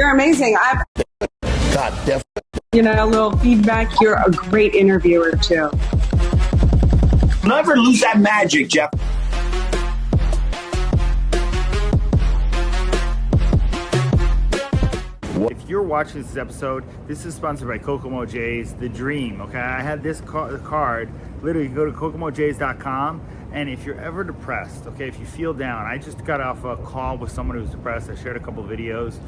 You're amazing. God, definitely. A little feedback. You're a great interviewer too. Never lose that magic, Jeff. If you're watching this episode, this is sponsored by Kokomo J's The Dream. Okay, I had this card. Literally, you go to kokomojays.com, and if you're ever depressed, okay, if you feel down, I just got off a call with someone who's depressed. I shared a couple of videos.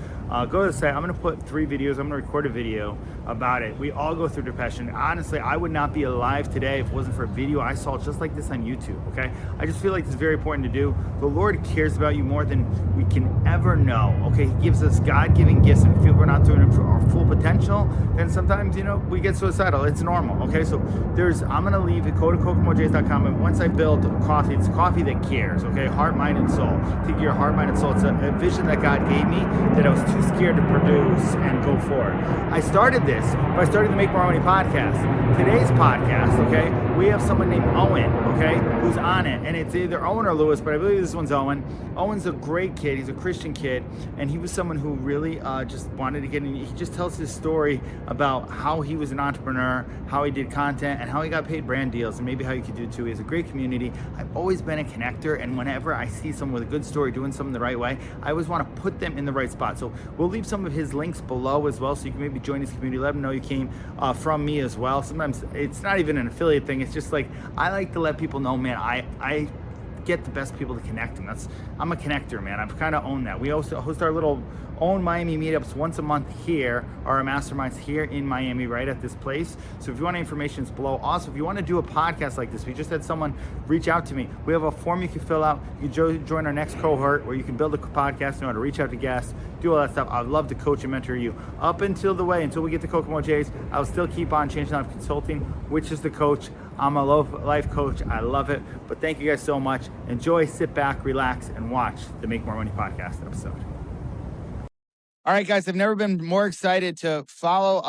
Go to the site. I'm going to put 3 videos. I'm going to record a video about it. We all go through depression. Honestly, I would not be alive today if it wasn't for a video I saw just like this on YouTube, okay? I just feel like it's very important to do. The Lord cares about you more than we can ever know, okay? He gives us God-given gifts, and if we feel we're not doing it for our full potential, then sometimes, we get suicidal. It's normal, okay? So I'm going to leave it. Go to kokomojays.com, and once I build coffee, it's coffee that cares, okay? Heart, mind, and soul. Think your heart, mind, and soul. It's a vision that God gave me that I was too scared to produce and go forward. I started this by starting the Make More Money podcast. Today's podcast, okay, we have someone named Owen, okay, who's on it, and it's either Owen or Lewis, but I believe this one's Owen. Owen's a great kid. He's a Christian kid, and he was someone who really just wanted to get in. He just tells his story about how he was an entrepreneur, how he did content, and how he got paid brand deals, and maybe how you could do it too. He has a great community. I've always been a connector, and whenever I see someone with a good story doing something the right way, I always want to put them in the right spot. So we'll leave some of his links below as well, so you can maybe join his community. Let him know you came from me as well. Sometimes it's not even an affiliate thing. It's just like, I like to let people know, man, I get the best people to connect them. I'm a connector, man. I've kind of owned that. We also host our little own Miami meetups once a month here, or our masterminds here in Miami, right at this place. So if you want information, it's below. Also, if you want to do a podcast like this, we just had someone reach out to me. We have a form you can fill out. You can join our next cohort where you can build a podcast, know how to reach out to guests, do all that stuff. I'd love to coach and mentor you up until we get to Kokomo J's. I'll still keep on changing out consulting, which is the coach. I'm a life coach. I love it. But thank you guys so much. Enjoy, sit back, relax, and watch the Make More Money podcast episode. All right, guys, I've never been more excited to follow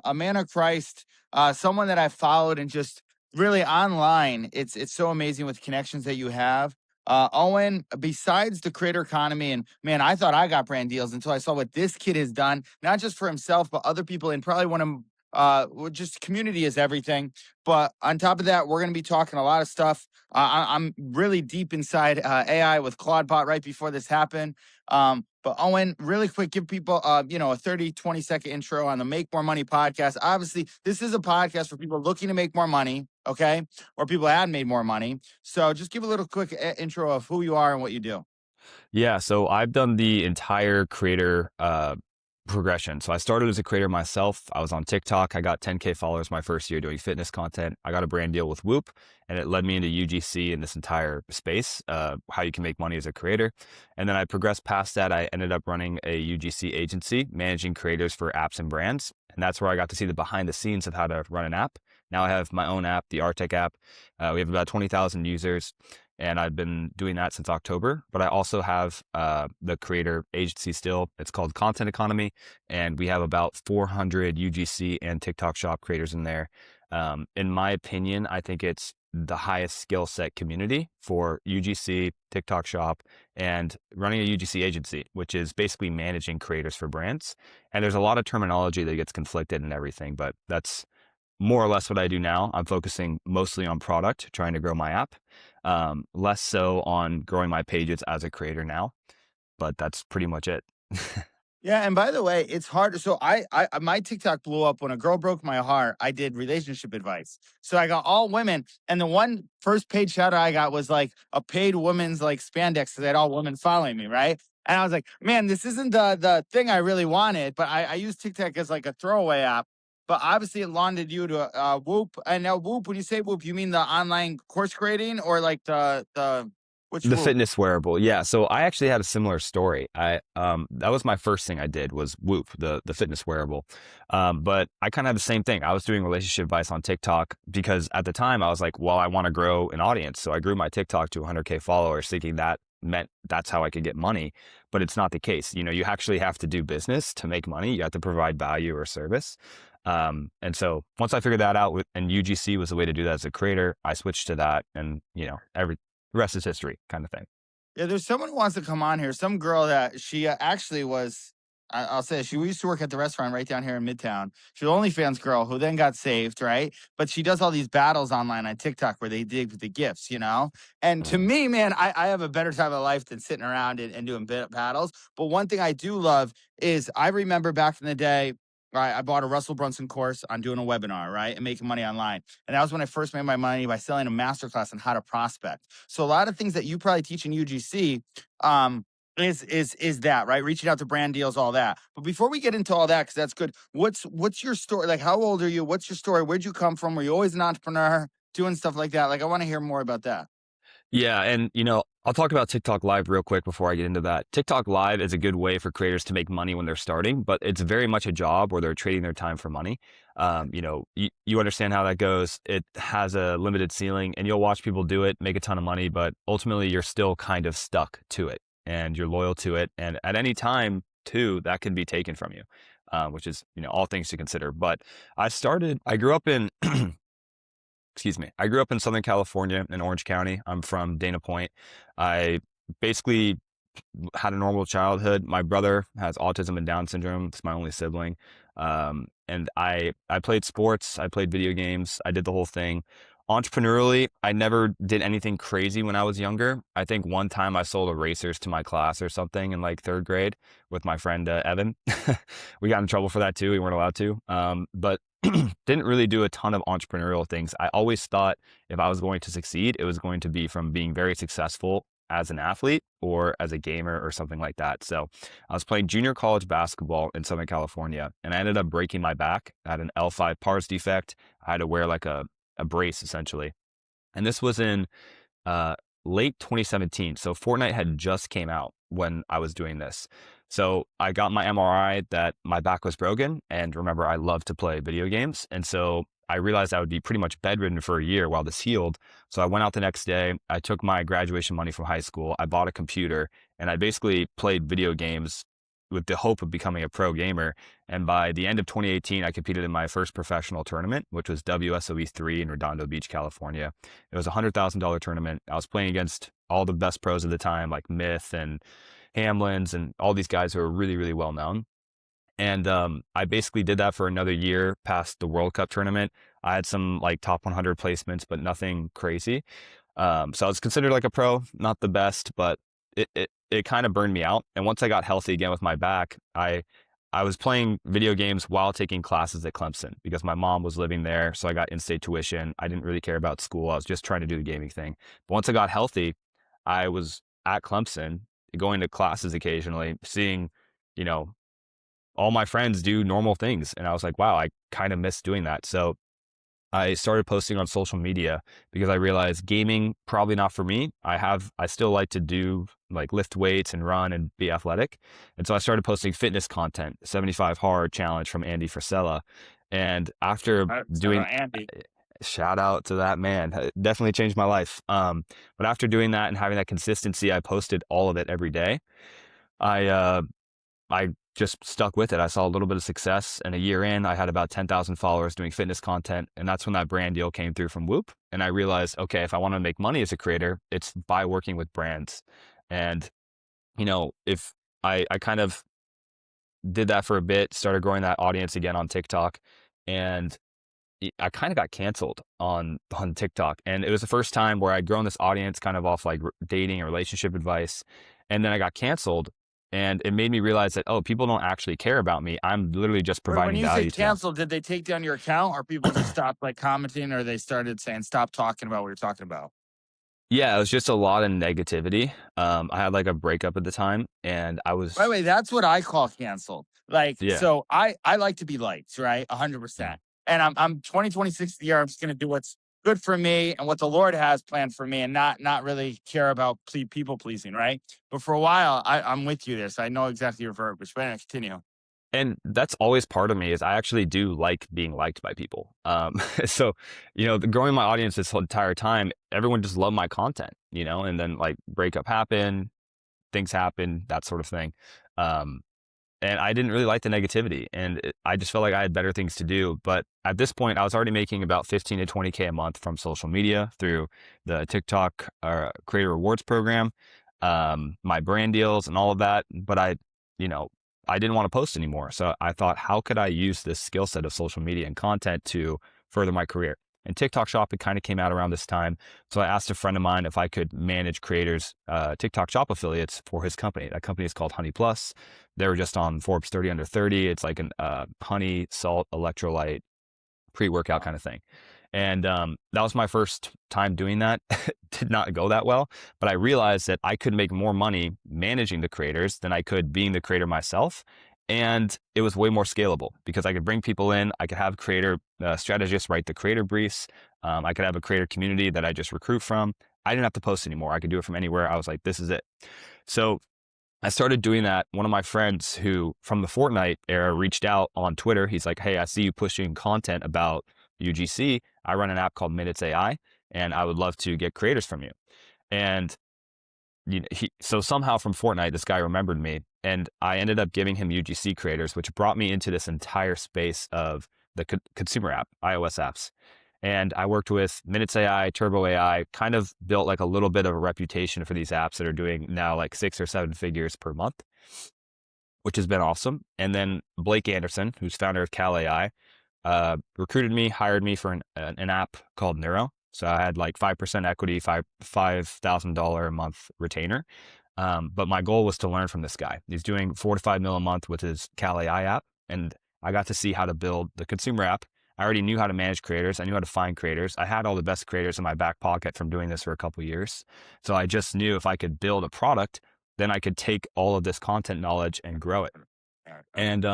a man of Christ, someone that I've followed and just really online. It's so amazing with the connections that you have. Owen, besides the creator economy, and man, I thought I got brand deals until I saw what this kid has done, not just for himself, but other people, and probably one of just community is everything. But on top of that, we're going to be talking a lot of stuff. I'm really deep inside AI with Claude right before this happened. But Owen, really quick, give people, a 30, 20-second intro on the Make More Money podcast. Obviously, this is a podcast for people looking to make more money, okay? Or people that had made more money. So just give a little quick intro of who you are and what you do. Yeah, so I've done the entire creator progression. So I started as a creator myself. I was on TikTok. I got 10K followers my first year doing fitness content. I got a brand deal with Whoop, and it led me into UGC in this entire space, how you can make money as a creator. And then I progressed past that. I ended up running a UGC agency, managing creators for apps and brands. And that's where I got to see the behind the scenes of how to run an app. Now I have my own app, the Artec app. We have about 20,000 users. And I've been doing that since October, but I also have the creator agency still. It's called Content Economy, and we have about 400 UGC and TikTok shop creators in there. In my opinion, I think it's the highest skill set community for UGC, TikTok shop, and running a UGC agency, which is basically managing creators for brands. And there's a lot of terminology that gets conflicted and everything, but that's more or less what I do now. I'm focusing mostly on product, trying to grow my app, less so on growing my pages as a creator now, but that's pretty much it. Yeah, and by the way, it's hard. So my TikTok blew up when a girl broke my heart. I did relationship advice. So I got all women, and the one first paid shout out I got was like a paid women's like spandex because they had all women following me, right? And I was like, man, this isn't the thing I really wanted, but I use TikTok as like a throwaway app. But obviously it landed you to Whoop. And now Whoop, when you say Whoop, you mean the online course creating or like the which The Whoop? fitness wearable. Yeah. So I actually had a similar story. That was my first thing I did was Whoop, the fitness wearable. But I kind of had the same thing. I was doing relationship advice on TikTok because at the time I was like, well, I want to grow an audience. So I grew my TikTok to 100K followers thinking that meant that's how I could get money, but it's not the case. You actually have to do business to make money. You have to provide value or service. And so once I figured that out and UGC was the way to do that as a creator, I switched to that and, the rest is history kind of thing. Yeah, there's someone who wants to come on here. Some girl that she actually was I'll say she used to work at the restaurant right down here in Midtown. She's an OnlyFans girl who then got saved, right? But she does all these battles online on TikTok where they dig with the gifts, you know? And to me, man, I have a better time of life than sitting around and doing battles. But one thing I do love is I remember back in the day, right, I bought a Russell Brunson course on doing a webinar, right, and making money online. And that was when I first made my money by selling a masterclass on how to prospect. So a lot of things that you probably teach in UGC, is that right? Reaching out to brand deals, all that. But before we get into all that, because that's good, what's your story? Like, how old are you? What's your story? Where'd you come from? Were you always an entrepreneur doing stuff like that? Like, I want to hear more about that. Yeah, and I'll talk about TikTok Live real quick before I get into that. TikTok Live is a good way for creators to make money when they're starting, but it's very much a job where they're trading their time for money. You understand how that goes. It has a limited ceiling, and you'll watch people do it, make a ton of money, but ultimately you're still kind of stuck to it, and you're loyal to it. And at any time, too, that can be taken from you, which is all things to consider. But I grew up in excuse me. I grew up in Southern California in Orange County. I'm from Dana Point. I basically had a normal childhood. My brother has autism and Down syndrome. It's my only sibling. And I played sports. I played video games. I did the whole thing. Entrepreneurially, I never did anything crazy when I was younger. I think one time I sold erasers to my class or something in like third grade with my friend Evan. We got in trouble for that too. We weren't allowed to. But didn't really do a ton of entrepreneurial things. I always thought if I was going to succeed, it was going to be from being very successful as an athlete or as a gamer or something like that. So I was playing junior college basketball in Southern California, and I ended up breaking my back. I had an L5 pars defect. I had to wear like a brace essentially. And this was in late 2017. So Fortnite had just came out when I was doing this. So I got my MRI that my back was broken. And remember, I love to play video games. And so I realized I would be pretty much bedridden for a year while this healed. So I went out the next day. I took my graduation money from high school. I bought a computer, and I basically played video games with the hope of becoming a pro gamer. And by the end of 2018, I competed in my first professional tournament, which was WSOE 3 in Redondo Beach, California. It was a $100,000 tournament. I was playing against all the best pros of the time, like Myth and Hamlin's and all these guys who are really, really well known. And I basically did that for another year past the World Cup tournament. I had some like top 100 placements, but nothing crazy. So I was considered like a pro, not the best, but it kind of burned me out. And once I got healthy again with my back, I was playing video games while taking classes at Clemson because my mom was living there. So I got in-state tuition. I didn't really care about school. I was just trying to do the gaming thing. But once I got healthy, I was at Clemson going to classes occasionally, seeing, all my friends do normal things. And I was like, wow, I kind of miss doing that. So I started posting on social media because I realized gaming, probably not for me. I still like to do like lift weights and run and be athletic. And so I started posting fitness content, 75 hard challenge from Andy Frisella. And after doing Andy, shout out to that man, it definitely changed my life. But after doing that and having that consistency, I posted all of it every day. I just stuck with it. I saw a little bit of success, and a year in, I had about 10,000 followers doing fitness content. And that's when that brand deal came through from Whoop. And I realized, okay, if I want to make money as a creator, it's by working with brands. And, if I kind of did that for a bit, started growing that audience again on TikTok, and I kind of got canceled on TikTok. And it was the first time where I'd grown this audience kind of off like dating and relationship advice. And then I got canceled. And it made me realize that, people don't actually care about me. I'm literally just providing value. When you say canceled, did they take down your account, or people just stopped like commenting, or they started saying, stop talking about what you're talking about? Yeah, it was just a lot of negativity. I had like a breakup at the time, and I was... By the way, that's what I call canceled. Like, Yeah. So I like to be liked, right? 100%. And I'm 2026 the year. I'm just going to do what's good for me and what the Lord has planned for me, and not really care about people pleasing, right? But for a while, I'm with you there, so I know exactly your verbiage. But anyway, continue. And that's always part of me, is I actually do like being liked by people. So, growing my audience this whole entire time, everyone just loved my content, and then like breakup happened, things happen, that sort of thing. And I didn't really like the negativity, and I just felt like I had better things to do. But at this point, I was already making about 15 to 20K a month from social media through the TikTok Creator Rewards program, my brand deals and all of that. But I didn't want to post anymore. So I thought, how could I use this skill set of social media and content to further my career? And TikTok Shop, it kind of came out around this time. So I asked a friend of mine if I could manage creators, TikTok Shop affiliates for his company. That company is called Honey Plus. They were just on Forbes 30 under 30. It's like an honey, salt, electrolyte, pre-workout kind of thing. And that was my first time doing that. Did not go that well, but I realized that I could make more money managing the creators than I could being the creator myself. And it was way more scalable because I could bring people in. I could have creator strategists write the creator briefs. I could have a creator community that I just recruit from. I didn't have to post anymore. I could do it from anywhere. I was like, this is it. So I started doing that. One of my friends who from the Fortnite era reached out on Twitter. He's like, hey, I see you pushing content about UGC. I run an app called Minutes AI, and I would love to get creators from you. And so somehow from Fortnite, this guy remembered me, and I ended up giving him UGC creators, which brought me into this entire space of the consumer app, iOS apps. And I worked with Minutes AI, Turbo AI, kind of built like a little bit of a reputation for these apps that are doing now like 6 or 7 figures per month, which has been awesome. And then Blake Anderson, who's founder of Cal AI, recruited me, hired me for an app called Neuro. So I had like 5% equity, $5,000 a month retainer. But my goal was to learn from this guy. He's doing 4 to 5 mil a month with his Cal AI app. And I got to see how to build the consumer app. I already knew how to manage creators. I knew how to find creators. I had all the best creators in my back pocket from doing this for a couple of years. So I just knew if I could build a product, then I could take all of this content knowledge and grow it. And,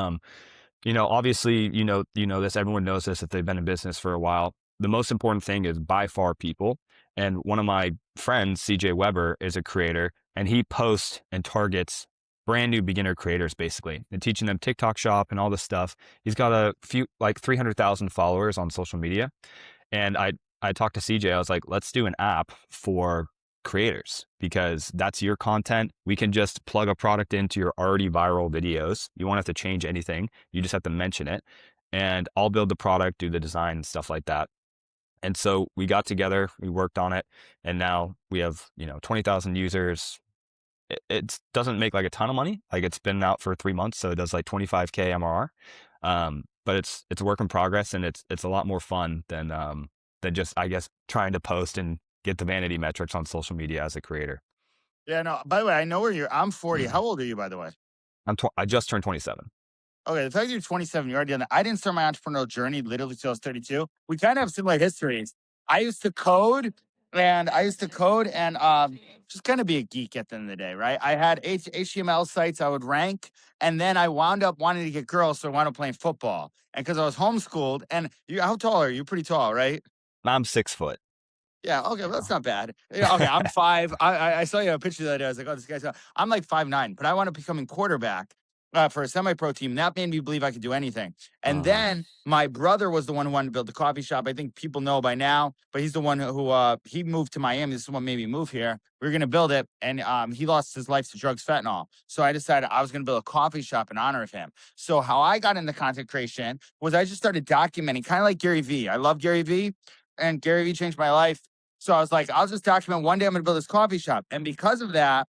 obviously, this, everyone knows this if they've been in business for a while. The most important thing is by far people. And one of my friends, CJ Weber, is a creator, and he posts and targets brand new beginner creators basically and teaching them TikTok Shop and all this stuff. He's got a few, like 300,000 followers on social media. And I talked to CJ, I was like, let's do an app for creators because that's your content. We can just plug a product into your already viral videos. You won't have to change anything. You just have to mention it, and I'll build the product, do the design and stuff like that. And so we got together, we worked on it, and now we have, 20,000 users. It doesn't make like a ton of money. Like it's been out for 3 months, so it does like 25K MRR. But it's a work in progress, and it's a lot more fun than just, I guess, trying to post and get the vanity metrics on social media as a creator. Yeah, no, by the way, I know where I'm 40. How old are you, by the way? I just turned 27. Okay, the fact that you're 27, you're already on that. I didn't start my entrepreneurial journey literally till I was 32. We kind of have similar histories. I used to code and just kind of be a geek at the end of the day, right? I had HTML sites I would rank, and then I wound up wanting to get girls, so I wound up playing football. And because I was homeschooled, and how tall are you? You're pretty tall, right? I'm 6 foot. Yeah, okay, well, that's not bad. Yeah, okay, I'm 5. I saw you a picture the other day. I was like, oh, this guy's. I'm like 5'9", but I wound up becoming quarterback for a semi-pro team. That made me believe I could do anything. And then my brother was the one who wanted to build the coffee shop. I think people know by now, but he's the one who he moved to Miami. This is what made me move here. We were going to build it, and he lost his life to drugs, fentanyl. So I decided I was going to build a coffee shop in honor of him. So how I got into content creation was I just started documenting, kind of like Gary Vee. I love Gary Vee, and Gary Vee changed my life. So I was like, I'll just document one day I'm going to build this coffee shop. And because of that,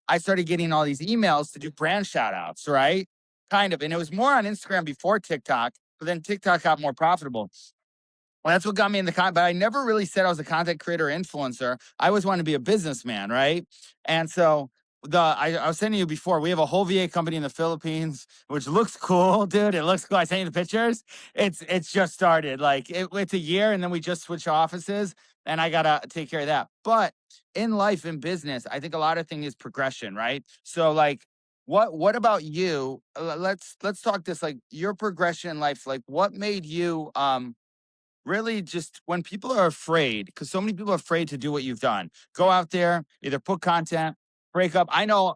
I started getting all these emails to do brand shout outs, right? Kind of. And it was more on Instagram before TikTok, but then TikTok got more profitable. Well, that's what got me in the content. But I never really said I was a content creator or influencer. I always wanted to be a businessman, right? And so I was saying to you before, we have a whole VA company in the Philippines, which looks cool, dude. It looks cool. I sent you the pictures. It's just started. Like it's a year, and then we just switched offices, and I gotta take care of that. But in life, in business, I think a lot of things is progression, right? So like, what about you? Let's talk this, like your progression in life. Like what made you really just when people are afraid, because so many people are afraid to do what you've done. Go out there, either put content, break up. I know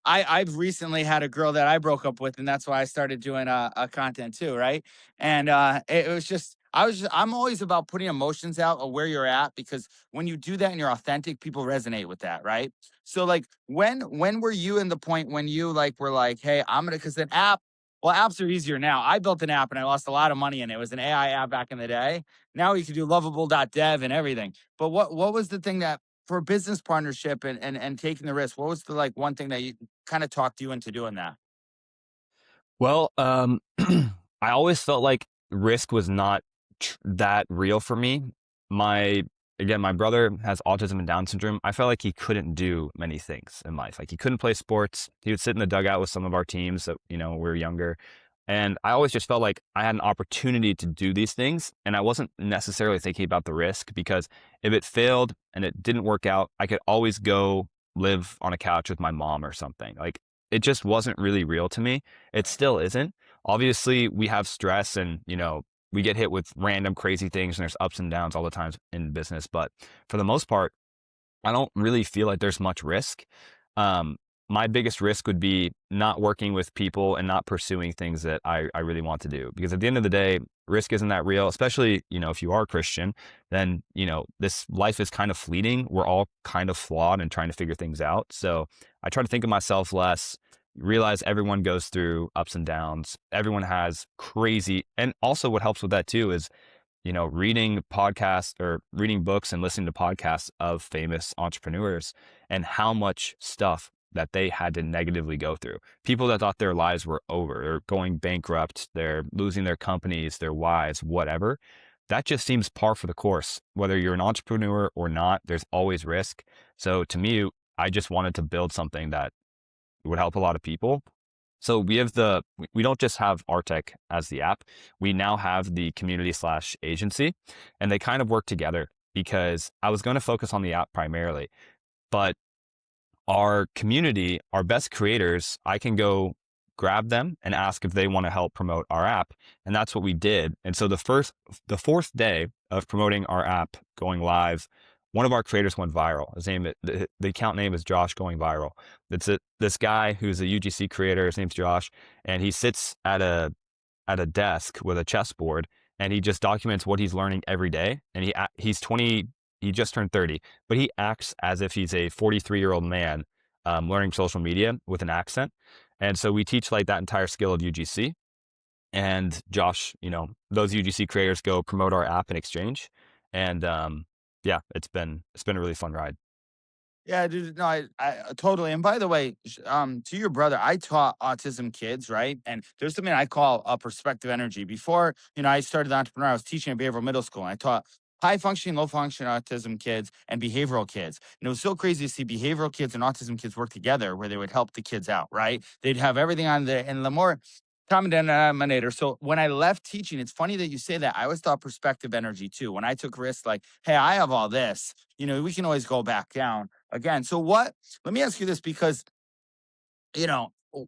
I've recently had a girl that I broke up with, and that's why I started doing a content too, right? And it was just I'm always about putting emotions out of where you're at, because when you do that and you're authentic, people resonate with that, right? So like when were you in the point when you were like, hey, I'm gonna, because an app, well, apps are easier now. I built an app and I lost a lot of money in it. It was an AI app back in the day. Now you can do lovable.dev and everything. But what was the thing that for business partnership and taking the risk, what was the one thing that you kind of talked you into doing that? Well, I always felt like risk was not that real for me. My Again, my brother has autism and Down syndrome. I felt like he couldn't do many things in life. Like he couldn't play sports. He would sit in the dugout with some of our teams that, we were younger. And I always just felt like I had an opportunity to do these things. And I wasn't necessarily thinking about the risk because if it failed and it didn't work out, I could always go live on a couch with my mom or something. Like it just wasn't really real to me. It still isn't. Obviously, we have stress and, we get hit with random crazy things and there's ups and downs all the times in business. But for the most part, I don't really feel like there's much risk. Um, my biggest risk would be not working with people and not pursuing things that I really want to do. Because at the end of the day, risk isn't that real, especially, if you are a Christian, then, this life is kind of fleeting. We're all kind of flawed and trying to figure things out. So I try to think of myself less, realize everyone goes through ups and downs. Everyone has crazy. And also what helps with that too is reading podcasts or reading books and listening to podcasts of famous entrepreneurs and how much stuff that they had to negatively go through. People that thought their lives were over, they're going bankrupt, they're losing their companies, their wives, whatever. That just seems par for the course. Whether you're an entrepreneur or not, there's always risk. So to me, I just wanted to build something that would help a lot of people. So we don't just have Artec as the app. We now have the community/agency, and they kind of work together because I was going to focus on the app primarily, but our community, our best creators, I can go grab them and ask if they want to help promote our app. And that's what we did. And so the fourth day of promoting our app going live, one of our creators went viral. The account name is Josh Going Viral. This guy who's a UGC creator. His name's Josh, and he sits at a desk with a chessboard, and he just documents what he's learning every day. And he's 20. He just turned 30, but he acts as if he's a 43-year-old man learning social media with an accent. And so we teach like that entire skill of UGC. And Josh, those UGC creators go promote our app in exchange. And yeah, it's been a really fun ride. Yeah, dude. No, I totally. And by the way, to your brother, I taught autism kids, right? And there's something I call a perspective energy. Before, I started the entrepreneur, I was teaching at behavioral middle school, and I taught high functioning, low functioning autism kids and behavioral kids. And it was so crazy to see behavioral kids and autism kids work together, where they would help the kids out, right? They'd have everything on there, and the more common denominator. So when I left teaching, it's funny that you say that. I always thought perspective energy too. When I took risks, like, hey, I have all this, we can always go back down again. So let me ask you this, because,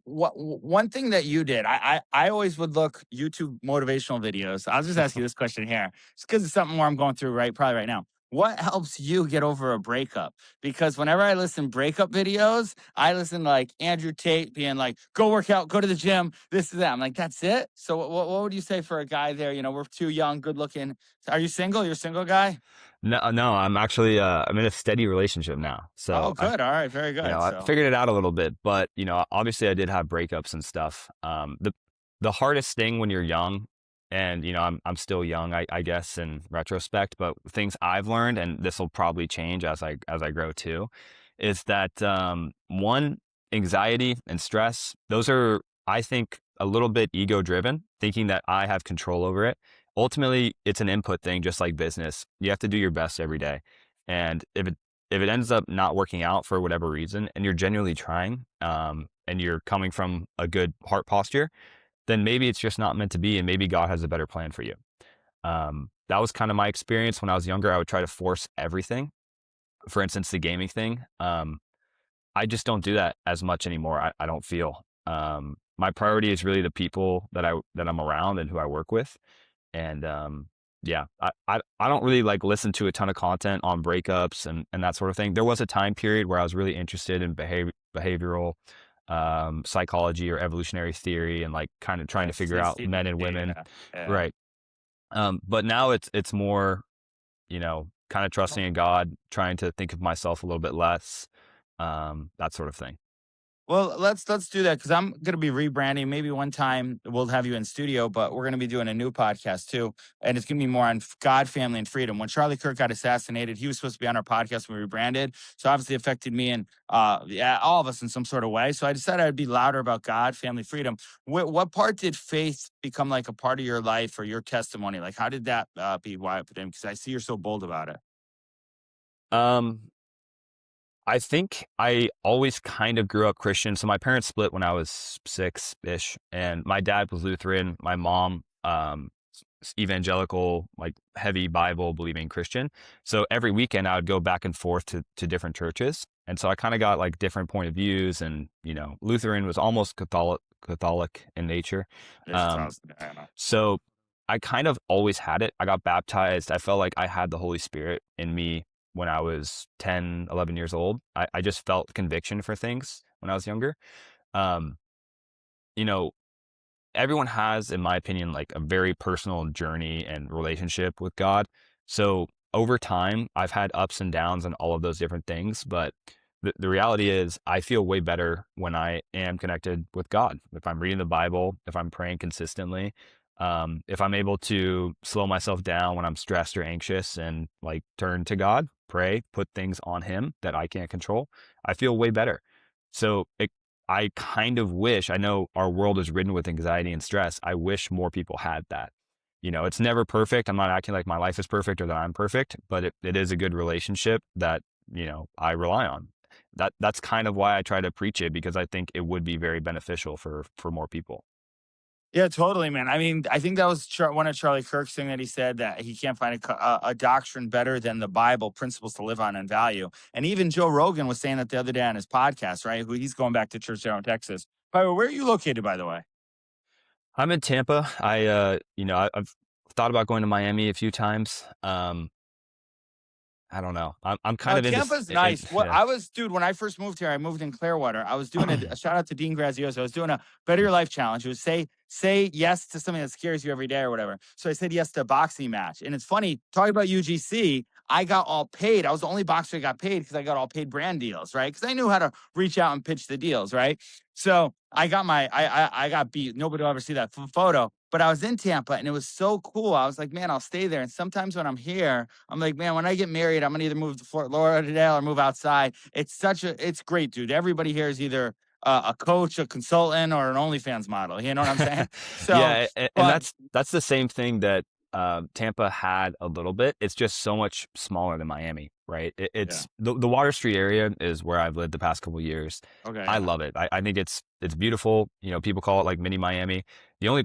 one thing that you did, I always would look YouTube motivational videos. I'll just ask you this question here, just because it's something where I'm going through probably right now. What helps you get over a breakup? Because whenever I listen breakup videos, I listen to like Andrew Tate being like, go work out, go to the gym, this is that. I'm like, that's it. So what would you say for a guy there? We're too young, good looking. Are you single? You're a single guy? No, I'm actually I'm in a steady relationship now. Oh, So good. All right, very good. I So figured it out a little bit, but obviously I did have breakups and stuff. The hardest thing when you're young, and I'm still young, I guess in retrospect, but things I've learned, and this will probably change as I grow too, is that one, anxiety and stress. Those are, I think, a little bit ego driven, thinking that I have control over it. Ultimately, it's an input thing, just like business. You have to do your best every day, and if it ends up not working out for whatever reason, and you're genuinely trying, and you're coming from a good heart posture, then maybe it's just not meant to be, and maybe God has a better plan for you. That was kind of my experience when I was younger. I would try to force everything. For instance, the gaming thing. I just don't do that as much anymore. I don't feel. My priority is really the people that I'm around and who I work with. And yeah, I don't really like listen to a ton of content on breakups and that sort of thing. There was a time period where I was really interested in behavioral psychology or evolutionary theory, and like kind of trying to figure out men and women. yeah. Right. But now it's more, kind of trusting in God, trying to think of myself a little bit less, that sort of thing. Well, let's do that because I'm gonna be rebranding. Maybe one time we'll have you in studio, but we're gonna be doing a new podcast too, and it's gonna be more on God, family, and freedom. When Charlie Kirk got assassinated, he was supposed to be on our podcast when we rebranded, so obviously affected me and yeah, all of us in some sort of way. So I decided I'd be louder about God, family, freedom. What part did faith become like a part of your life or your testimony? Like, how did that be why I put in? Because I see you're so bold about it. Um, I think I always kind of grew up Christian. So my parents split when I was 6-ish, and my dad was Lutheran. My mom, evangelical, like heavy Bible believing Christian. So every weekend I would go back and forth to different churches. And so I kind of got like different point of views, and, Lutheran was almost Catholic in nature. It's Um, awesome. I know. so I kind of always had it. I got baptized. I felt like I had the Holy Spirit in me when I was 10, 11 years old. I just felt conviction for things when I was younger. Um, you know, Everyone has, in my opinion, like a very personal journey and relationship with God. So over time, I've had ups and downs and all of those different things. But the reality is, I feel way better when I am connected with God. If I'm reading the Bible, if I'm praying consistently, if I'm able to slow myself down when I'm stressed or anxious and like turn to God, pray, put things on Him that I can't control, I feel way better. So I kind of wish, I know our world is ridden with anxiety and stress. I wish more people had that. It's never perfect. I'm not acting like my life is perfect or that I'm perfect, but it is a good relationship that, I rely on. That's kind of why I try to preach it, because I think it would be very beneficial for more people. Yeah, totally, man. I mean, I think that was one of Charlie Kirk's thing that he said that he can't find a doctrine better than the Bible, principles to live on and value. And even Joe Rogan was saying that the other day on his podcast, right? He's going back to church down in Texas. By the way, where are you located, by the way? I'm in Tampa. I've thought about going to Miami a few times. I don't know. I'm kind No, of into, Tampa's nice. What yeah. I was, dude, when I first moved here, I moved in Clearwater. I was doing a shout out to Dean Grazioso. I was doing a Better Your Life challenge. It was say yes to something that scares you every day or whatever. So I said yes to a boxing match. And it's funny, talking about UGC, I got all paid. I was the only boxer that got paid because I got all paid brand deals, right? Because I knew how to reach out and pitch the deals, right? So I got I got beat. Nobody will ever see that photo. But I was in Tampa and it was so cool. I was like, man, I'll stay there. And sometimes when I'm here, I'm like, man, when I get married, I'm gonna either move to Fort Lauderdale or move outside. It's great, dude. Everybody here is either a coach, a consultant, or an OnlyFans model. You know what I'm saying? So, Yeah, and but that's the same thing that Tampa had a little bit. It's just so much smaller than Miami, right? yeah, It's the Water Street area is where I've lived the past couple of years. okay, I yeah. love it. I think it's beautiful. People call it like mini Miami. The only,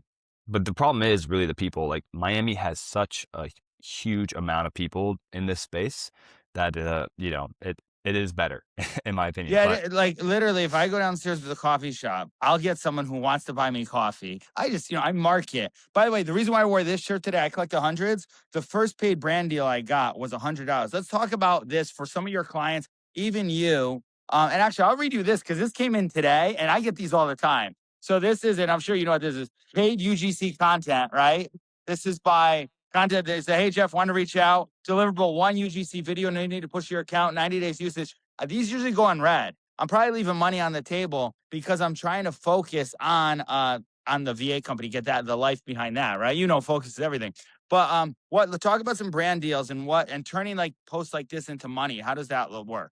but the problem is really the people. Like Miami has such a huge amount of people in this space that it is better in my opinion. Yeah, But like literally, if I go downstairs to the coffee shop, I'll get someone who wants to buy me coffee. I just, I mark it. By the way, the reason why I wore this shirt today, I collect hundreds. The first paid brand deal I got was $100. Let's talk about this for some of your clients, even you. And actually, I'll read you this because this came in today, and I get these all the time. So this is, and I'm sure you know what this is, paid UGC content, right? This is by content. They say, hey Jeff, want to reach out? Deliverable one UGC video, no need to push your account, 90 days usage. These usually go unread. I'm probably leaving money on the table because I'm trying to focus on the VA company, get that the life behind that, right? Focus is everything. But let's talk about some brand deals and turning like posts like this into money. How does that work?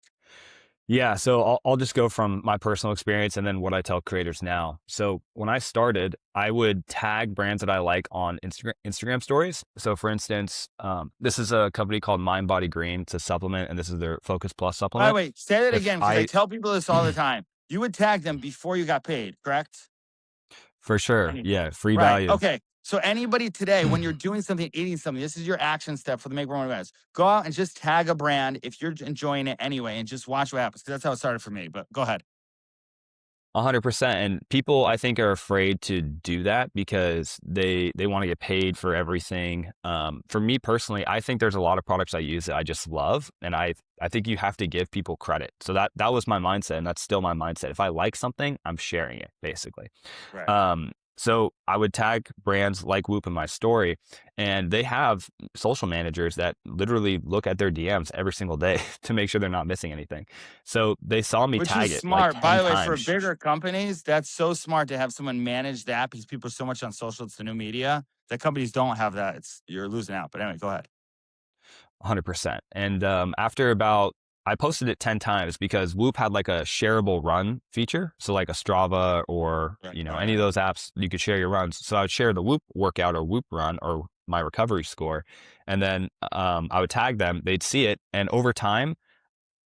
yeah, so I'll just go from my personal experience and then what I tell creators now. So when I started, I would tag brands that I like on Instagram stories. So for instance, this is a company called Mind Body Green. It's a supplement, and this is their Focus Plus By the supplement. way, say that If again because I tell people this all the time. You would tag them before you got paid, correct? For sure, yeah, free Right. value. Okay. So anybody today, when you're doing something, eating something, this is your action step for the Make More Money events. Go out and just tag a brand if you're enjoying it anyway, and just watch what happens. Because that's how it started for me. But go ahead. 100%. And people, I think, are afraid to do that because they want to get paid for everything. For me personally, I think there's a lot of products I use that I just love, and I think you have to give people credit. So that was my mindset, and that's still my mindset. If I like something, I'm sharing it, basically. Right. So I would tag brands like Whoop in my story, and they have social managers that literally look at their DMs every single day to make sure they're not missing anything. So they saw me Which tag is it like smart. 10 By the way, for times. bigger companies, that's so smart to have someone manage that because people are so much on social. It's the new media that companies don't have that. You're losing out. But anyway, go ahead. 100%. And after about, I posted it 10 times because Whoop had like a shareable run feature. So like a Strava or, any of those apps, you could share your runs. So I would share the Whoop workout or Whoop run or my recovery score. And then I would tag them, they'd see it. And over time,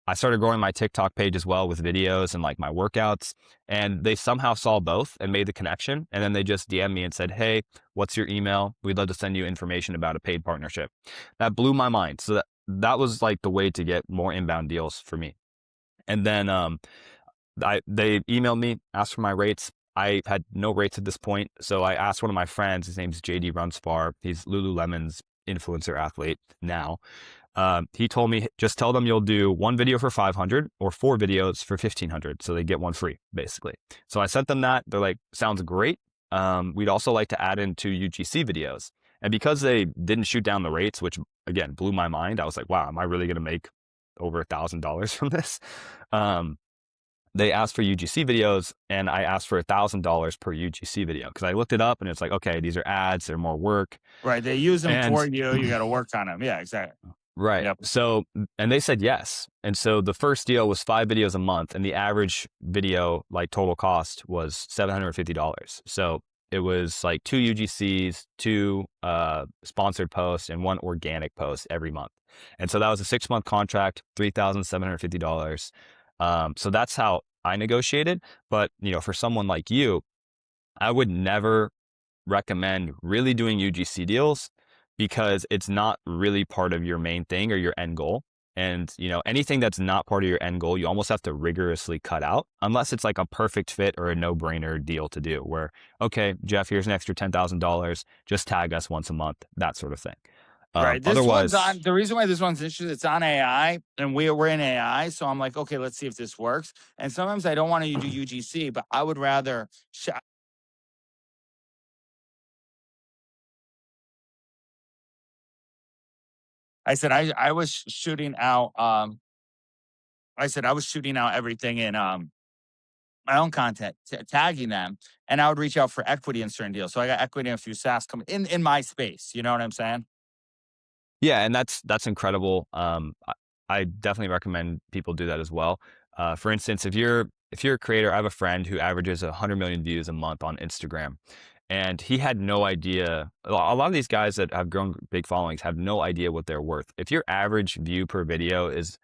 I started growing my TikTok page as well with videos and like my workouts, and they somehow saw both and made the connection. And then they just DM'd me and said, "Hey, what's your email? We'd love to send you information about a paid partnership." That blew my mind. So that was like the way to get more inbound deals for me. And then they emailed me, asked for my rates. I had no rates at this point. So I asked one of my friends, his name's JD Runspar. He's Lululemon's influencer athlete now. He told me, just tell them you'll do one video for 500 or 4 videos for 1500. So they get one free, basically. So I sent them that. They're like, sounds great. We'd also like to add in 2 UGC videos. And because they didn't shoot down the rates, which again, blew my mind. I was like, wow, am I really going to make over $1,000 from this? They asked for UGC videos, and I asked for $1,000 per UGC video because I looked it up and it's like, okay, these are ads, they're more work. Right. They use them for you. You got to work on them. Yeah, exactly. Right. Yep. So, and they said yes. And so the first deal was 5 videos a month, and the average video, like total cost, was $750. So it was like 2 UGCs, 2 sponsored posts, and 1 organic post every month. And so that was a 6-month contract, $3,750. So that's how I negotiated. But, for someone like you, I would never recommend really doing UGC deals because it's not really part of your main thing or your end goal. And, anything that's not part of your end goal, you almost have to rigorously cut out unless it's like a perfect fit or a no-brainer deal to do where, okay, Jeff, here's an extra $10,000, just tag us once a month, that sort of thing. Right. This Otherwise, one's on, the reason why this one's interesting, it's on AI and we're in AI. So I'm like, okay, let's see if this works. And sometimes I don't want to do UGC, but I would rather I said I was shooting out I said I was shooting out everything in my own content, tagging them, and I would reach out for equity in certain deals. So I got equity in a few SaaS coming in my space. You know what I'm saying? yeah, and that's incredible. I definitely recommend people do that as well. For instance, if you're a creator, I have a friend who averages 100 million views a month on Instagram, and he had no idea. A lot of these guys that have grown big followings have no idea what they're worth. If your average view per video is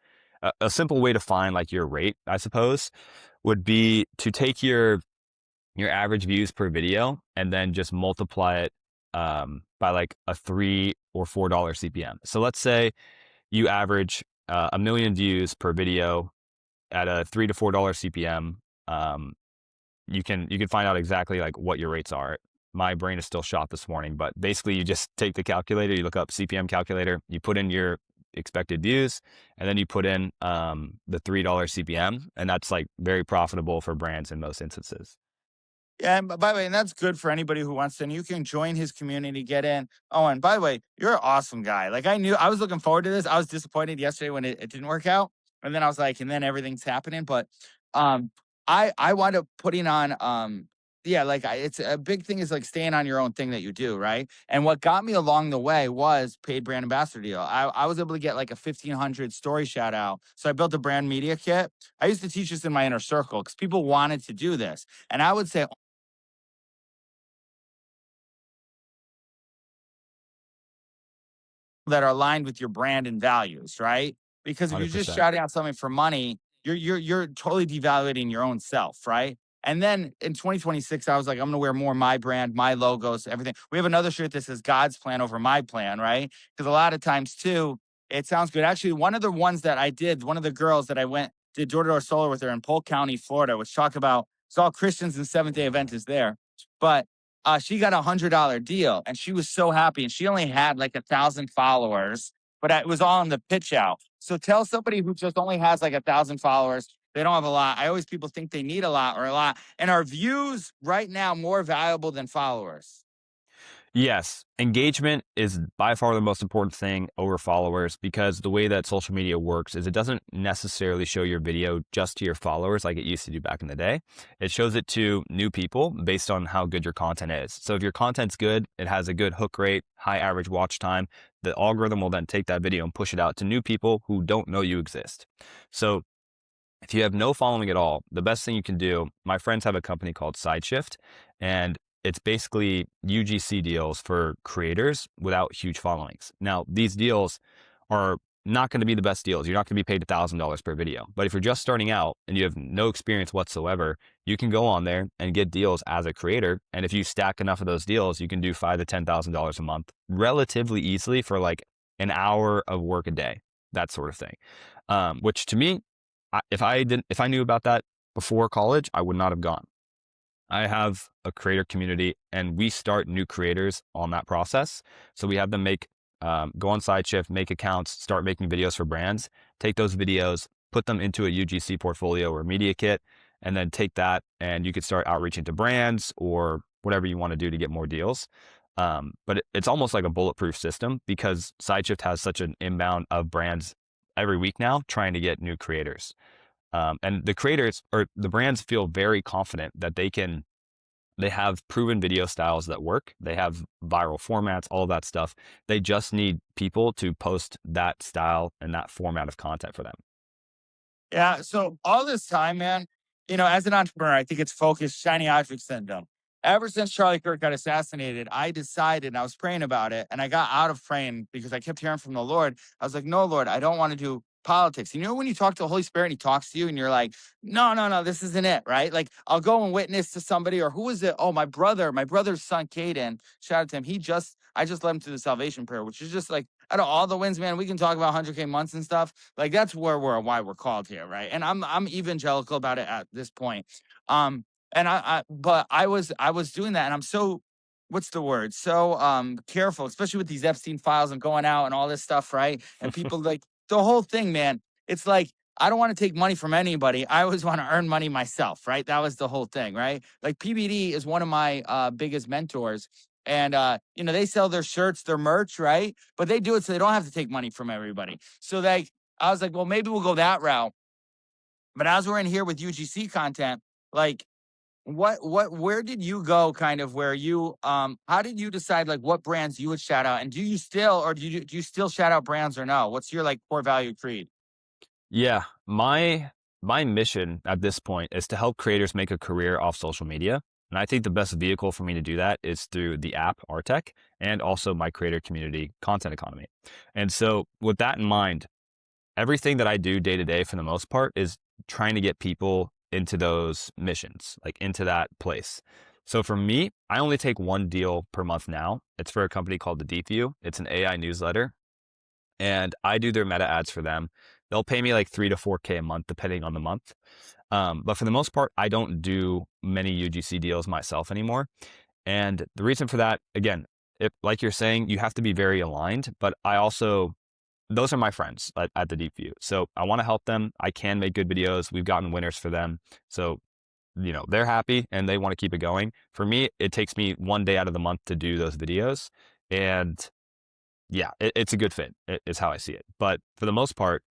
a simple way to find like your rate, I suppose, would be to take your average views per video and then just multiply it by like a $3 or $4 CPM. So let's say you average 1 million views per video at a $3 to $4 CPM. You can find out exactly like what your rates are. My brain is still shot this morning, but basically you just take the calculator, you look up CPM calculator, you put in your expected views, and then you put in the $3 CPM, and that's like very profitable for brands in most instances. Yeah, and by the way, and that's good for anybody who wants to. And you can join his community, get in. Oh, and by the way, you're an awesome guy. Like I was looking forward to this. I was disappointed yesterday when it didn't work out. And then I was like, and then everything's happening. But I wound up putting on yeah, like it's a big thing is like staying on your own thing that you do, right? And what got me along the way was paid brand ambassador deal. I was able to get like a 1,500 story shout out. So I built a brand media kit. I used to teach this in my inner circle because people wanted to do this. And I would say that are aligned with your brand and values, right? Because if you're just 100%. shouting out something for money, you're totally devaluating your own self, right? And then in 2026, I was like, I'm gonna wear more my brand, my logos, everything. We have another shirt that says God's plan over my plan, right? Because a lot of times too, it sounds good. Actually, one of the ones that I did, one of the girls that I did door-to-door solar with her in Polk County, Florida, which talk about it's all Christians and Seventh-day Adventists there. But she got $100 deal and she was so happy. And she only had like 1,000 followers, but it was all in the pitch out. So tell somebody who just only has like 1,000 followers, They don't have a lot. I always people think they need a lot or a lot. And are views right now more valuable than followers? Yes, engagement is by far the most important thing over followers, because the way that social media works is it doesn't necessarily show your video just to your followers like it used to do back in the day. It shows it to new people based on how good your content is. So if your content's good, it has a good hook rate, high average watch time, the algorithm will then take that video and push it out to new people who don't know you exist. So if you have no following at all, the best thing you can do, my friends have a company called SideShift, and it's basically UGC deals for creators without huge followings. Now, these deals are not going to be the best deals. You're not going to be paid $1,000 per video. But if you're just starting out and you have no experience whatsoever, you can go on there and get deals as a creator. And if you stack enough of those deals, you can do $5,000 to $10,000 a month relatively easily for like an hour of work a day, that sort of thing. Which to me, if I knew about that before college, I would not have gone. I have a creator community, and we start new creators on that process. So we have them go on SideShift, make accounts, start making videos for brands, take those videos, put them into a UGC portfolio or media kit, and then take that and you could start outreaching to brands or whatever you want to do to get more deals. But it's almost like a bulletproof system because SideShift has such an inbound of brands every week now trying to get new creators. And the creators or the brands feel very confident that they have proven video styles that work. They have viral formats, all that stuff. They just need people to post that style and that format of content for them. Yeah. So all this time, man, as an entrepreneur, I think it's focused shiny object syndrome. Ever since Charlie Kirk got assassinated, I decided, and I was praying about it, and I got out of praying because I kept hearing from the Lord. I was like, no, Lord, I don't want to do politics. When you talk to the Holy Spirit and he talks to you and you're like, no, this isn't it, right? Like I'll go and witness to somebody, or who is it? Oh, my brother's son, Caden, shout out to him. I just led him to the salvation prayer, which is just like, out of all the wins, man, we can talk about 100K months and stuff. Like that's why we're called here, right? And I'm evangelical about it at this point. But I was doing that, and I'm so, what's the word? So careful, especially with these Epstein files and going out and all this stuff, right? And people like the whole thing, man. It's like I don't want to take money from anybody. I always want to earn money myself, right? That was the whole thing, right? Like PBD is one of my biggest mentors. And they sell their shirts, their merch, right? But they do it so they don't have to take money from everybody. So like I was like, well, maybe we'll go that route. But as we're in here with UGC content, like where did you go kind of where you how did you decide like what brands you would shout out, and do you still shout out brands or no? What's your like core value creed? Yeah, my mission at this point is to help creators make a career off social media. And I think the best vehicle for me to do that is through the app Artec and also my creator community Content Economy. And so with that in mind, everything that I do day to day for the most part is trying to get people into those missions, like into that place. So for me, I only take one deal per month now. It's for a company called The Deep View. It's an AI newsletter, and I do their meta ads for them. They'll pay me like 3 to 4K a month, depending on the month. But for the most part, I don't do many UGC deals myself anymore. And the reason for that, again, like you're saying, you have to be very aligned, but those are my friends at The Deep View. So I want to help them. I can make good videos. We've gotten winners for them. So, they're happy and they want to keep it going. For me, it takes me one day out of the month to do those videos. And yeah, it's a good fit is how I see it. But for the most part,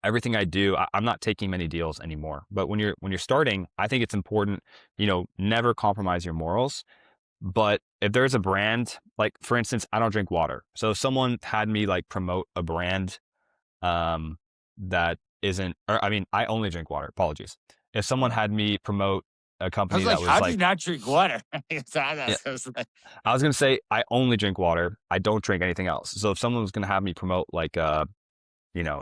everything I do, I'm not taking many deals anymore. But when you're starting, I think it's important, never compromise your morals. But if there's a brand, like for instance, I don't drink water. So if someone had me like promote a brand that isn't, or I mean, I only drink water. Apologies. If someone had me promote a company that was how like, do you not drink water? yeah, I was going to say, I only drink water. I don't drink anything else. So if someone was going to have me promote like a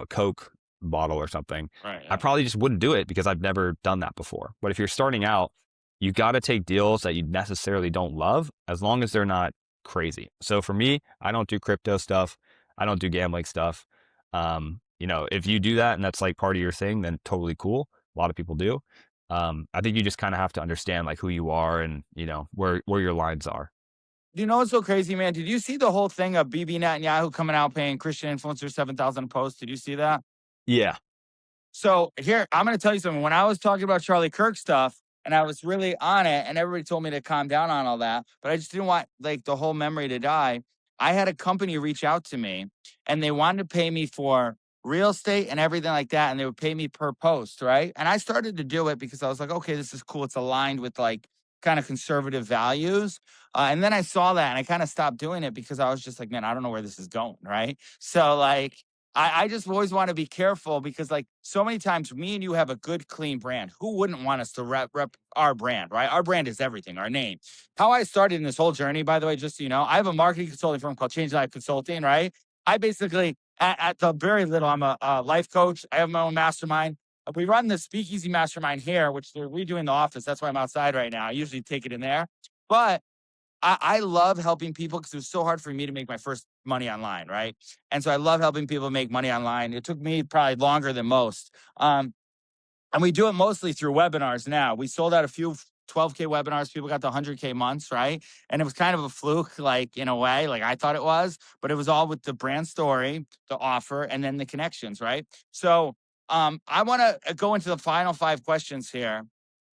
Coke bottle or something, right, yeah. I probably just wouldn't do it because I've never done that before. But if you're starting out, you got to take deals that you necessarily don't love as long as they're not crazy. So for me, I don't do crypto stuff. I don't do gambling stuff. If you do that and that's like part of your thing, then totally cool. A lot of people do. I think you just kind of have to understand like who you are and, where your lines are. Do you know what's so crazy, man? Did you see the whole thing of Bibi Netanyahu coming out paying Christian influencers $7,000 a post? Did you see that? Yeah. So here, I'm going to tell you something. When I was talking about Charlie Kirk stuff and I was really on it and everybody told me to calm down on all that, but I just didn't want like the whole memory to die. I had a company reach out to me and they wanted to pay me for real estate and everything like that. And they would pay me per post. Right. And I started to do it because I was like, okay, this is cool. It's aligned with like kind of conservative values. And then I saw that and I kind of stopped doing it because I was just like, man, I don't know where this is going. Right. So like, I just always want to be careful because, like, so many times me and you have a good, clean brand. Who wouldn't want us to rep our brand, right? Our brand is everything, our name. How I started in this whole journey, by the way, just so you know, I have a marketing consulting firm called Change Life Consulting, right? I basically, at the very little, I'm a life coach. I have my own mastermind. We run the Speakeasy Mastermind here, which they're redoing the office. That's why I'm outside right now. I usually take it in there. But I love helping people because it was so hard for me to make my first money online, right? And so I love helping people make money online. It took me probably longer than most. And we do it mostly through webinars now. We sold out a few 12K webinars. People got to 100K months, right? And it was kind of a fluke, like in a way, like I thought it was, but it was all with the brand story, the offer, and then the connections, right? So I want to go into the final 5 questions here.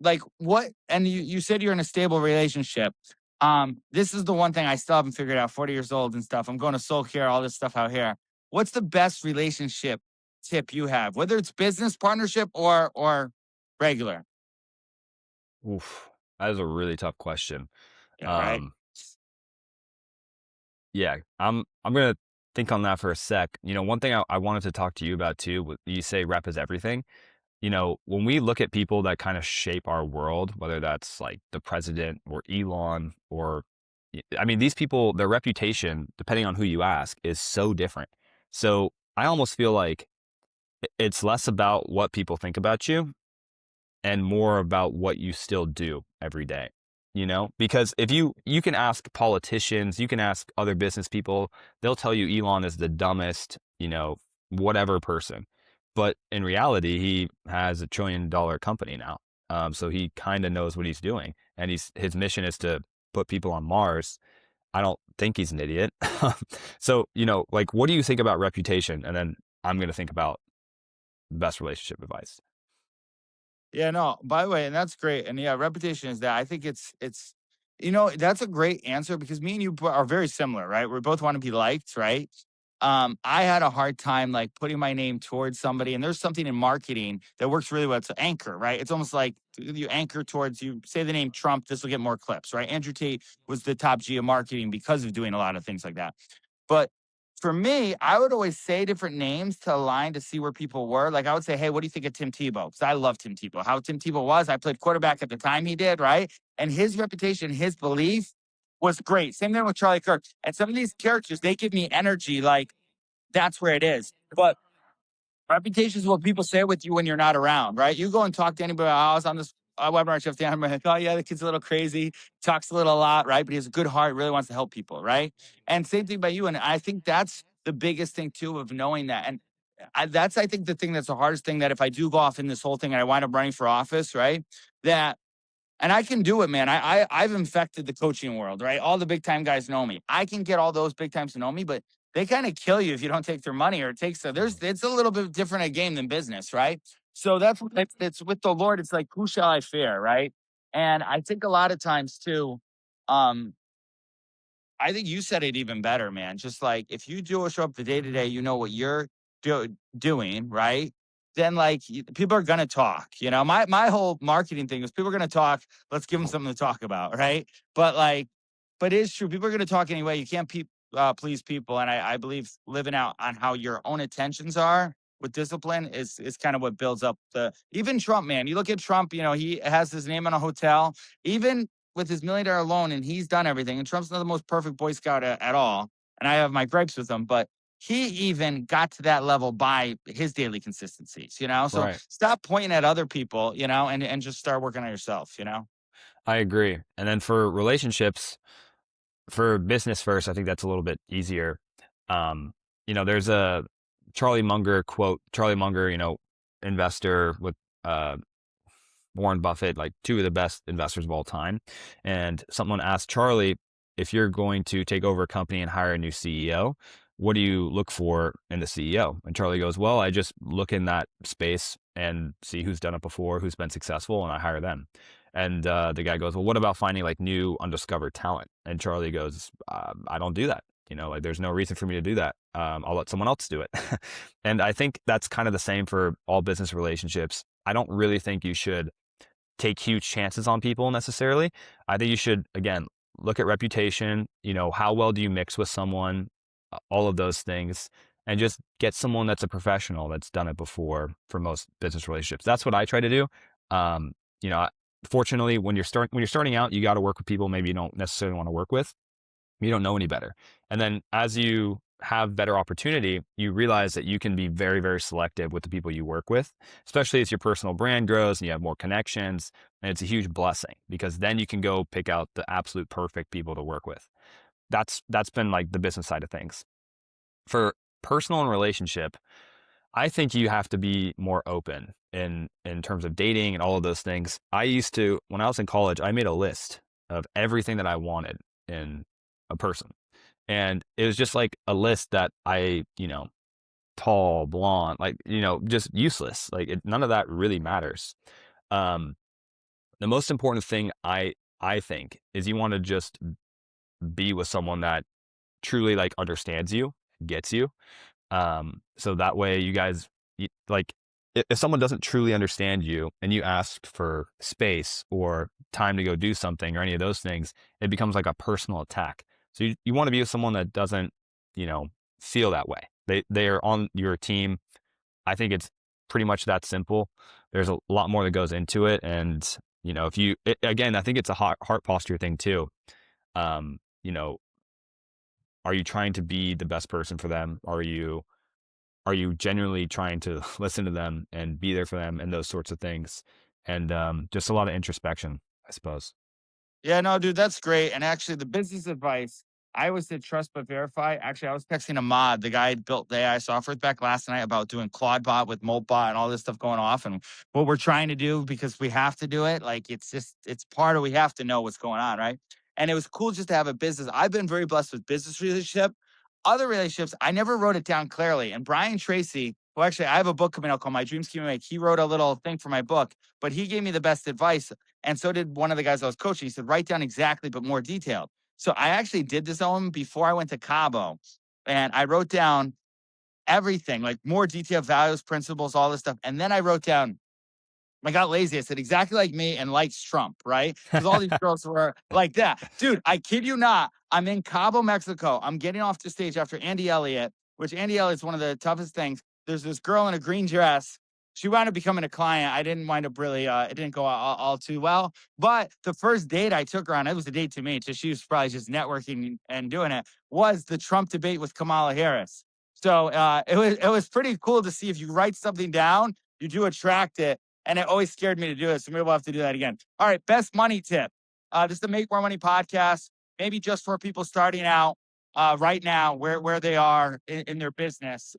Like what, and you said you're in a stable relationship. This is the one thing I still haven't figured out, 40 years old and stuff. I'm going to soul care, all this stuff out here. What's the best relationship tip you have, whether it's business partnership or regular? Oof, that is a really tough question. Yeah, right. Yeah, I'm gonna think on that for a sec. One thing I wanted to talk to you about too, you say rep is everything. When we look at people that kind of shape our world, whether that's like the president or Elon or, I mean, these people, their reputation, depending on who you ask, is so different. So I almost feel like it's less about what people think about you and more about what you still do every day. Because if you can ask politicians, you can ask other business people, they'll tell you Elon is the dumbest, whatever person. But in reality, he has $1 trillion company now. So he kind of knows what he's doing. And his mission is to put people on Mars. I don't think he's an idiot. So, like, what do you think about reputation? And then I'm going to think about best relationship advice. Yeah, no, by the way, and that's great. And yeah, reputation is that. I think it's that's a great answer because me and you are very similar, right? We both want to be liked, right? I had a hard time like putting my name towards somebody, and there's something in marketing that works really well. It's an anchor, right? It's almost like you anchor towards, you say the name Trump, this will get more clips, right? Andrew Tate was the top G of marketing because of doing a lot of things like that. But for me, I would always say different names to align to see where people were. Like I would say, hey, what do you think of Tim Tebow? Because I love Tim Tebow. How Tim Tebow was, I played quarterback at the time he did, right? And his reputation, his belief was great. Same thing with Charlie Kirk. And some of these characters, they give me energy like that's where it is. But reputation is what people say with you when you're not around, right? You go and talk to anybody. I was on this webinar shift. I'm like, oh yeah, the kid's a little crazy, talks a lot, right? But he has a good heart, really wants to help people, right? And same thing by you. And I think that's the biggest thing too of knowing that. And that's, I think, the thing that's the hardest thing, that if I do go off in this whole thing and I wind up running for office, right? That, and I can do it, man. I've infected the coaching world, right? All the big time guys know me. I can get all those big times to know me, but they kind of kill you if you don't take their money or take so it's a little bit different a game than business, right? So that's it's with the Lord. It's like, who shall I fear, right? And I think a lot of times too, I think you said it even better, man. Just like if you do show up the day to day, you know what you're doing, right? Then like people are gonna talk. My whole marketing thing is people are gonna talk. Let's give them something to talk about, right? But it is true. People are gonna talk anyway. You can't please people, and I believe living out on how your own intentions are with discipline is kind of what builds up the. Even Trump, man. You look at Trump. He has his name on a hotel. Even with his $1 million loan, and he's done everything. And Trump's not the most perfect Boy Scout at all. And I have my gripes with him, but he even got to that level by his daily consistencies, So Right. stop pointing at other people, and just start working on yourself, I agree. And then for relationships, for business first, I think that's a little bit easier. There's a Charlie Munger quote. Charlie Munger, investor with Warren Buffett, like 2 of the best investors of all time. And someone asked Charlie, if you're going to take over a company and hire a new CEO, what do you look for in the CEO? And Charlie goes, well, I just look in that space and see who's done it before, who's been successful, and I hire them. And the guy goes, well, what about finding like new undiscovered talent? And Charlie goes, I don't do that. Like there's no reason for me to do that. I'll let someone else do it. And I think that's kind of the same for all business relationships. I don't really think you should take huge chances on people necessarily. I think you should, again, look at reputation, how well do you mix with someone, all of those things, and just get someone that's a professional that's done it before for most business relationships. That's what I try to do. Um, Fortunately, when you're starting out, you got to work with people maybe you don't necessarily want to work with. You don't know any better. And then as you have better opportunity, you realize that you can be very, very selective with the people you work with, especially as your personal brand grows and you have more connections. And it's a huge blessing because then you can go pick out the absolute perfect people to work with. That's been like the business side of things. For personal and relationship, I think you have to be more open in terms of dating and all of those things. I used to, when I was in college, I made a list of everything that I wanted in a person. And it was just like a list that tall, blonde, like, just useless. Like none of that really matters. The most important thing I think is you want to just be with someone that truly like understands you, gets you. So that way you guys, like, if someone doesn't truly understand you and you ask for space or time to go do something or any of those things, it becomes like a personal attack. So you want to be with someone that doesn't, feel that way. They are on your team. I think it's pretty much that simple. There's a lot more that goes into it. And, again, I think it's a heart posture thing too. Are you trying to be the best person for them? Are you genuinely trying to listen to them and be there for them and those sorts of things? And just a lot of introspection, I suppose. Yeah, no, dude, that's great. And actually, the business advice, I always said trust but verify. Actually, I was texting Ahmad, the guy who built the AI software back last night about doing Claude with Moltbot and all this stuff going off and what we're trying to do because we have to do it. Like, it's part of, we have to know what's going on, right? And it was cool just to have a business. I've been very blessed with business relationship. Other relationships, I never wrote it down clearly. And Brian Tracy, who actually, I have a book coming out called My Dreams Keep Me Awake. He wrote a little thing for my book, but he gave me the best advice. And so did one of the guys I was coaching. He said, write down exactly, but more detailed. So I actually did this on before I went to Cabo. And I wrote down everything, like more detailed values, principles, all this stuff. And then I wrote down, I got lazy. I said, exactly like me and likes Trump, right? Because all these girls were like that. Dude, I kid you not. I'm in Cabo, Mexico. I'm getting off the stage after Andy Elliott, which Andy Elliott's one of the toughest things. There's this girl in a green dress. She wound up becoming a client. I didn't wind up really, it didn't go all too well. But the first date I took her on, it was a date to me. She was probably just networking and doing it, was the Trump debate with Kamala Harris. So it was pretty cool to see if you write something down, you do attract it. And it always scared me to do it. So maybe we'll have to do that again. All right. Best money tip. Just the Make More Money podcast, maybe just for people starting out right now, where they are in their business.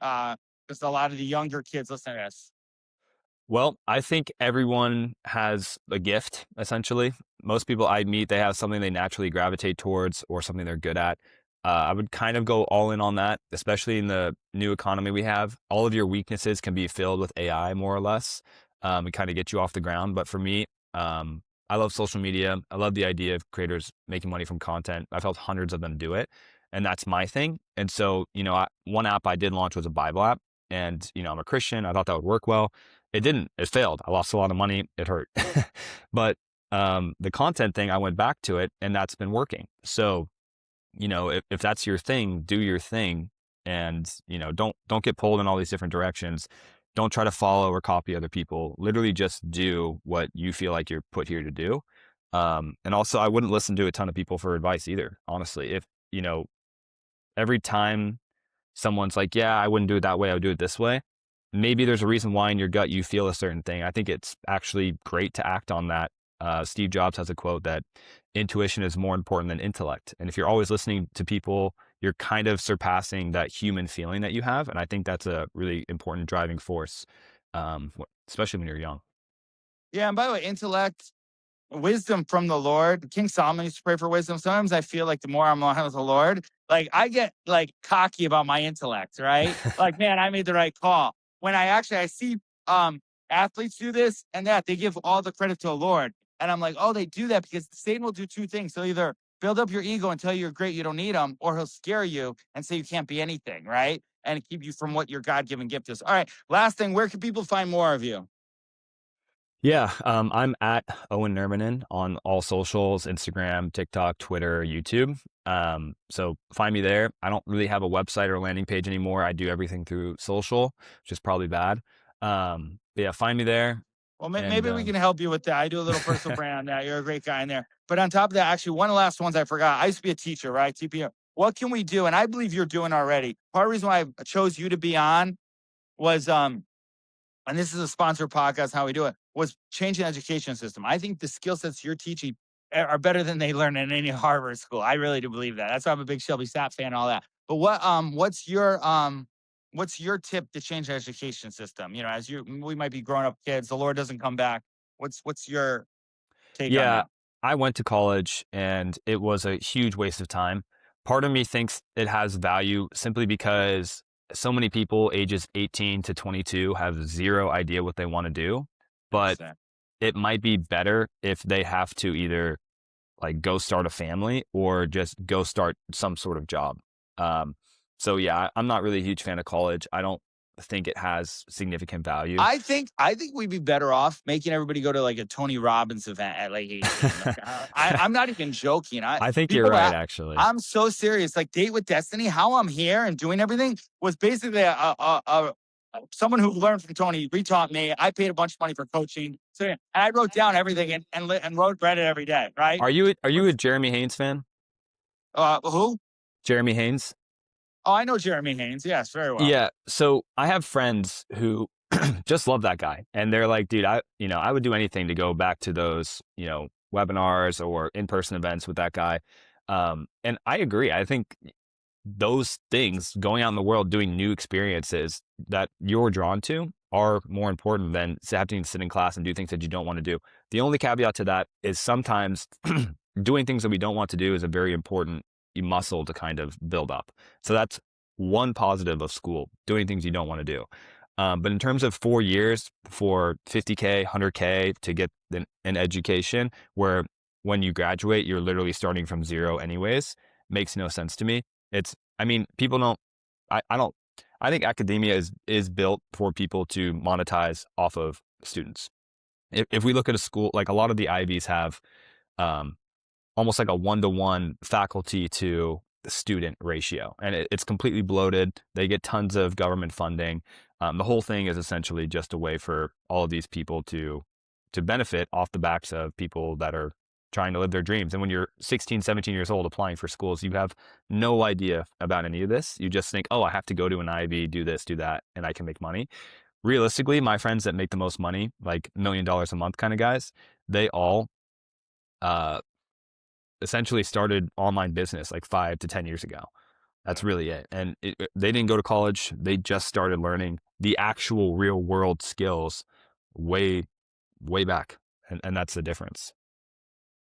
Just a lot of the younger kids listen to this. Well, I think everyone has a gift, essentially. Most people I meet, they have something they naturally gravitate towards or something they're good at. I would kind of go all in on that, especially in the new economy we have. All of your weaknesses can be filled with AI, more or less. And kind of get you off the ground. But for me, I love social media. I love the idea of creators making money from content. I've helped hundreds of them do it. And that's my thing. And so, one app I did launch was a Bible app. And, I'm a Christian. I thought that would work well. It didn't. It failed. I lost a lot of money. It hurt. But the content thing, I went back to it and that's been working. So, if that's your thing, do your thing. And, don't get pulled in all these different directions. Don't try to follow or copy other people. Literally just do what you feel like you're put here to do. And also I wouldn't listen to a ton of people for advice either. Honestly, if, every time someone's like, yeah, I wouldn't do it that way, I would do it this way. Maybe there's a reason why in your gut you feel a certain thing. I think it's actually great to act on that. Steve Jobs has a quote that intuition is more important than intellect. And if you're always listening to people, you're kind of surpassing that human feeling that you have. And I think that's a really important driving force, especially when you're young. Yeah. And by the way, intellect, wisdom from the Lord. King Solomon used to pray for wisdom. Sometimes I feel like the more I'm on with the Lord, like I get like cocky about my intellect, right? Like, man, I made the right call. When I see athletes do this and that. They give all the credit to the Lord. And I'm like, oh, they do that because Satan will do two things. He'll either build up your ego and tell you you're great, you don't need him, or he'll scare you and say you can't be anything, right? And keep you from what your God-given gift is. All right, last thing, where can people find more of you? Yeah, I'm at Owen Nurmanen on all socials, Instagram, TikTok, Twitter, YouTube. So find me there. I don't really have a website or landing page anymore. I do everything through social, which is probably bad. But yeah, find me there. Well, maybe we can help you with that. I do a little personal brand on that. You're a great guy in there. But on top of that, actually, one of the last ones I forgot. I used to be a teacher, right? TPO. What can we do? And I believe you're doing already. Part of the reason why I chose you to be on was and this is a sponsored podcast, how we do it, was changing the education system. I think the skill sets you're teaching are better than they learn in any Harvard school. I really do believe that. That's why I'm a big Shelby Sapp fan and all that. But what's your tip to change the education system? You know, as we might be growing up kids, the Lord doesn't come back. What's your take on that? I went to college and it was a huge waste of time. Part of me thinks it has value simply because so many people ages 18 to 22 have zero idea what they want to do, but it might be better if they have to either like go start a family or just go start some sort of job. So yeah, I'm not really a huge fan of college. I don't think it has significant value. I think we'd be better off making everybody go to like a Tony Robbins event at like 18. I'm not even joking. I think you're right, actually. I'm so serious. Like Date with Destiny, how I'm here and doing everything was basically someone who learned from Tony retaught me. I paid a bunch of money for coaching. So yeah, I wrote down everything and read it every day, right? Are you a Jeremy Haynes fan? Who? Jeremy Haynes. Oh, I know Jeremy Haynes. Yes, very well. Yeah. So I have friends who just love that guy. And they're like, dude, I would do anything to go back to those, webinars or in-person events with that guy. And I agree. I think those things, going out in the world, doing new experiences that you're drawn to, are more important than having to sit in class and do things that you don't want to do. The only caveat to that is sometimes doing things that we don't want to do is a very important muscle to kind of build up. So that's one positive of school, doing things you don't want to do. But in terms of 4 years for $50K, $100K to get an education where when you graduate, you're literally starting from zero anyways, makes no sense to me. People don't, I think academia is built for people to monetize off of students. If we look at a school, like a lot of the Ivies have, almost like a 1-to-1 faculty to the student ratio. And it's completely bloated. They get tons of government funding. The whole thing is essentially just a way for all of these people to benefit off the backs of people that are trying to live their dreams. And when you're 16, 17 years old applying for schools, you have no idea about any of this. You just think, oh, I have to go to an Ivy, do this, do that, and I can make money. Realistically, my friends that make the most money, like $1 million a month kind of guys, they all essentially started online business like 5 to 10 years ago. That's really it. And they didn't go to college. They just started learning the actual real world skills way back. And that's the difference.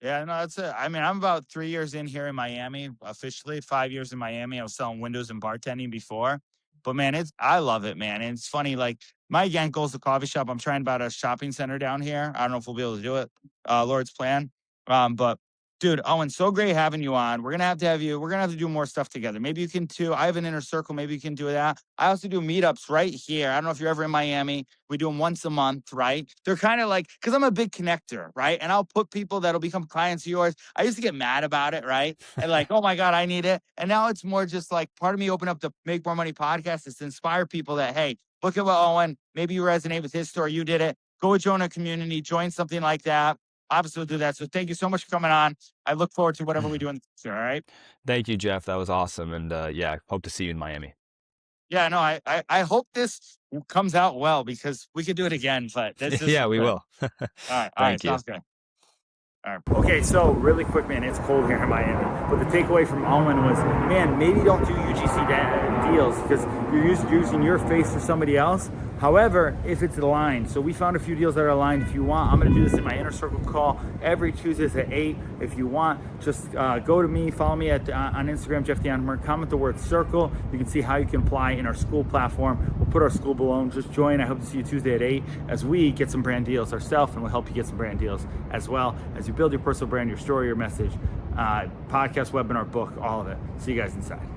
Yeah, no, that's it. I'm about 3 years in here in Miami, officially 5 years in Miami. I was selling windows and bartending before, but man, I love it, man. And it's funny, like my end goal is the coffee shop. I'm trying about a shopping center down here. I don't know if we'll be able to do it. Lord's plan. But dude, Owen, so great having you on. We're going to have you. We're going to have to do more stuff together. Maybe you can too. I have an inner circle. Maybe you can do that. I also do meetups right here. I don't know if you're ever in Miami. We do them once a month, right? They're kind of like, because I'm a big connector, right? And I'll put people that'll become clients of yours. I used to get mad about it, right? And like, oh my God, I need it. And now it's more just like part of me open up the Make More Money podcast is to inspire people that, hey, look at what Owen, maybe you resonate with his story. You did it. Go join a community, join something like that. Obviously, we'll do that. So thank you so much for coming on. I look forward to whatever we do in the future. All right. Thank you, Jeff. That was awesome. And yeah, hope to see you in Miami. Yeah, no, I hope this comes out well because we could do it again. But this is yeah, we will. All right. Sounds good. All right. Okay, so really quick, man, it's cold here in Miami. But the takeaway from Owen was, man, maybe don't do UGC deals because you're using your face for somebody else. However, if it's aligned, so we found a few deals that are aligned. If you want, I'm going to do this in my inner circle call every Tuesdays at 8. If you want, just go to me, follow me on Instagram, Jeff the Entrepreneur, comment the word circle. You can see how you can apply in our school platform. We'll put our school below. Just join. I hope to see you Tuesday at 8 as we get some brand deals ourselves, and we'll help you get some brand deals as well as you build your personal brand, your story, your message, podcast, webinar, book, all of it. See you guys inside.